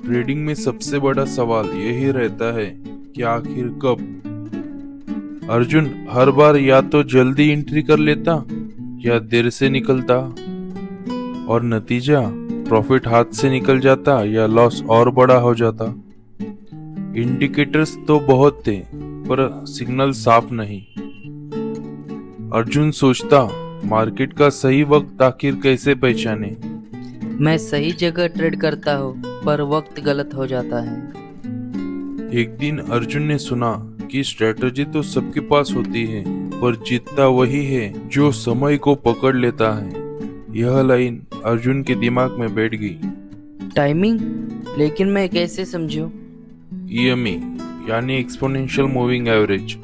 Trading में सबसे बड़ा सवाल यही रहता है कि आखिर कब। अर्जुन हर बार या तो जल्दी एंट्री कर लेता या देर से निकलता, और नतीजा प्रॉफिट हाथ से निकल जाता या लॉस और बड़ा हो जाता। इंडिकेटर्स तो बहुत थे पर सिग्नल साफ नहीं। अर्जुन सोचता, मार्केट का सही वक्त आखिर कैसे पहचाने। मैं सही जगह ट्रेड करता हूँ पर वक्त गलत हो जाता है। एक दिन अर्जुन ने सुना कि स्ट्रेटजी तो सबके पास होती है पर जीतता वही है जो समय को पकड़ लेता है। यह लाइन अर्जुन के दिमाग में बैठ गई। टाइमिंग, लेकिन मैं कैसे समझूं? EMA यानी एक्सपोनेंशियल मूविंग एवरेज,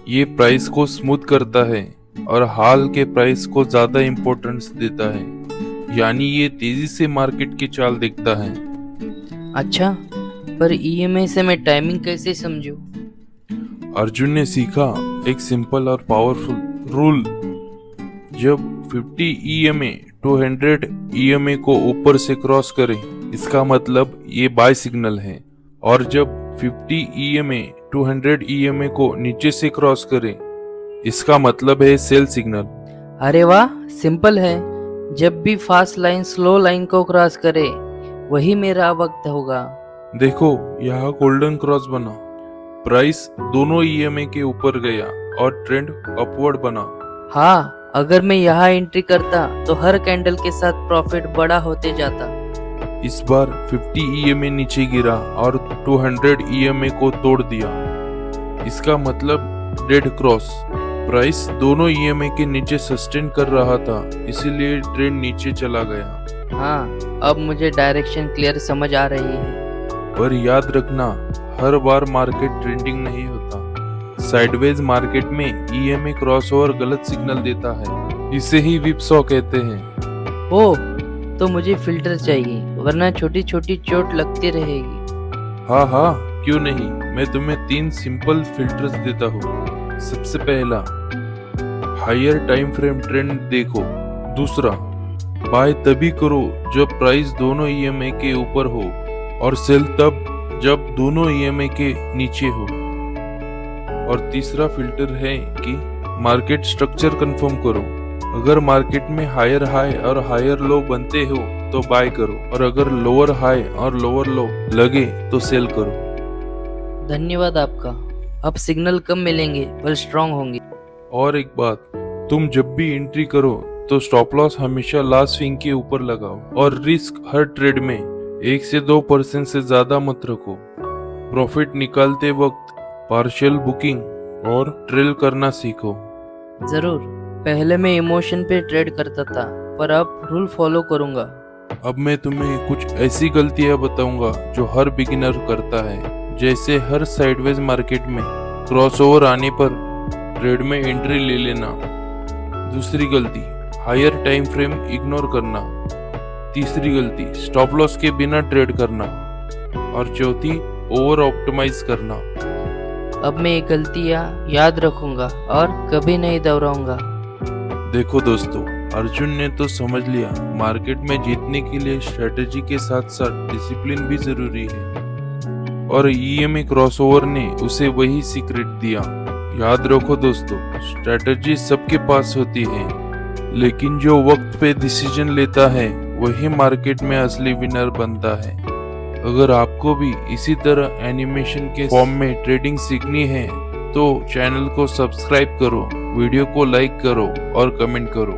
ये प्राइस को स्मूथ करता है और हाल के प्राइस को ज्यादा इम्पोर्टेंस देता है। यानी ये तेजी से मार्केट की चाल देखता है। अच्छा, पर EMA से मैं टाइमिंग कैसे समझूं? अर्जुन ने सीखा एक सिंपल और पावरफुल रूल। जब 50 EMA 200 EMA को ऊपर से क्रॉस करे, इसका मतलब ये बाय सिग्नल है, और जब 50 EMA 200 EMA को नीचे से क्रॉस करे, इसका मतलब है सेल सिग्नल। अरे वाह, सिंपल है। जब भी फास्ट लाइन स्लो लाइन को क्रॉस करे वही मेरा वक्त होगा। देखो, यहाँ गोल्डन क्रॉस बना, प्राइस दोनों EMA के ऊपर गया और ट्रेंड अपवर्ड बना। हाँ, अगर मैं यहाँ एंट्री करता तो हर कैंडल के साथ प्रॉफिट बड़ा होते जाता। इस बार 50 EMA नीचे गिरा और 200 EMA को तोड़ दिया। इसका मतलब डेड क्रॉस। प्राइस दोनों EMA के नीचे सस्टेन कर रहा था, इसीलिए ट्रेंड नीचे चला गया। हाँ, अब मुझे डायरेक्शन क्लियर समझ आ रही है। पर याद रखना, हर बार मार्केट ट्रेंडिंग नहीं होता। साइडवेज मार्केट में EMA क्रॉसओवर गलत सिग्नल देता है, इसे ही विपसॉ कहते हैं। ओह, तो मुझे फिल्टर चाहिए, वरना छोटी छोटी चोट लगती रहेगी। हाँ, क्यों नहीं। मैं तुम्हें 3 सिंपल फिल्टर्स देता हूँ। सबसे पहला, हायर टाइम फ्रेम ट्रेंड देखो। दूसरा, बाय तभी करो जब प्राइस दोनों EMA के ऊपर हो, और सेल तब जब दोनों EMA के नीचे हो। और तीसरा फिल्टर है कि मार्केट स्ट्रक्चर कंफर्म करो। अगर मार्केट में हायर हाई और हायर लो बनते हो तो बाय करो, और अगर लोअर हाई और लोअर लो लगे तो सेल करो। धन्यवाद आपका। अब सिग्नल कम मिलेंगे पर स्ट्रांग होंगे। और एक बात, तुम जब भी एंट्री करो तो स्टॉप लॉस हमेशा लास्ट स्विंग के ऊपर लगाओ, और रिस्क हर ट्रेड में 1 से 2% से ज्यादा मत रखो। प्रॉफिट निकालते वक्त पार्शियल बुकिंग और ट्रेल करना सीखो। जरूर। पहले मैं इमोशन पे ट्रेड करता था, पर अब रूल फॉलो करूंगा। अब मैं तुम्हें कुछ ऐसी गलतियां बताऊंगा जो हर बिगिनर करता है। जैसे हर साइडवेज मार्केट में क्रॉसओवर आने पर ट्रेड में एंट्री ले लेना। दूसरी गलती, हायर टाइम फ्रेम इग्नोर करना। तीसरी गलती, स्टॉप लॉस के बिना ट्रेड करना। और चौथी, ओवर ऑप्टिमाइज करना। अब मैं ये गलतियां याद रखूंगा और कभी नहीं दोहराऊंगा। देखो दोस्तों, अर्जुन ने तो समझ लिया, मार्केट में जीतने के लिए स्ट्रेटेजी के साथ साथ डिसिप्लिन भी जरूरी है, और EMA क्रॉसओवर ने उसे वही सीक्रेट दिया। याद रखो दोस्तों, स्ट्रेटजी सबके पास होती है, लेकिन जो वक्त पे डिसीजन लेता है वही मार्केट में असली विनर बनता है। अगर आपको भी इसी तरह एनिमेशन के फॉर्म में ट्रेडिंग सीखनी है तो चैनल को सब्सक्राइब करो, वीडियो को लाइक करो और कमेंट करो।